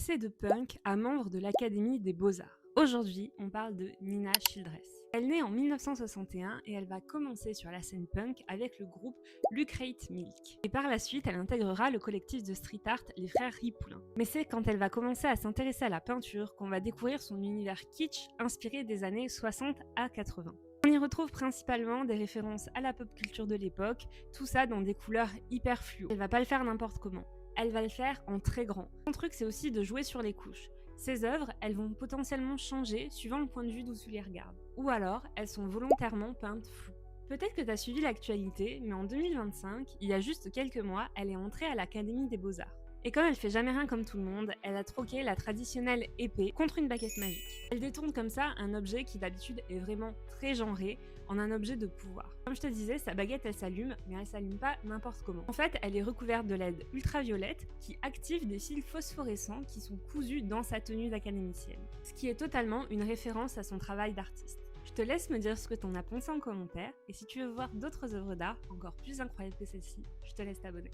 passer de punk à membre de l'Académie des Beaux-Arts. Aujourd'hui, on parle de Nina Childress. Elle naît en 1961 et elle va commencer sur la scène punk avec le groupe Lucrate Milk. Et par la suite, elle intégrera le collectif de street art Les Frères Ripoulin. Mais c'est quand elle va commencer à s'intéresser à la peinture qu'on va découvrir son univers kitsch inspiré des années 60 à 80. On y retrouve principalement des références à la pop culture de l'époque, tout ça dans des couleurs hyper fluo. Elle va pas le faire n'importe comment. Elle va le faire en très grand. Son truc, c'est aussi de jouer sur les couches. Ses œuvres, elles vont potentiellement changer suivant le point de vue d'où tu les regardes. Ou alors, elles sont volontairement peintes floues. Peut-être que tu as suivi l'actualité, mais en 2025, il y a juste quelques mois, elle est entrée à l'Académie des Beaux-Arts. Et comme elle fait jamais rien comme tout le monde, elle a troqué la traditionnelle épée contre une baguette magique. Elle détourne comme ça un objet qui d'habitude est vraiment très genré en un objet de pouvoir. Comme je te disais, sa baguette elle s'allume, mais elle s'allume pas n'importe comment. En fait, elle est recouverte de LED ultraviolette qui active des fils phosphorescents qui sont cousus dans sa tenue d'académicienne. Ce qui est totalement une référence à son travail d'artiste. Je te laisse me dire ce que t'en as pensé en commentaire, et si tu veux voir d'autres œuvres d'art encore plus incroyables que celle-ci, je te laisse t'abonner.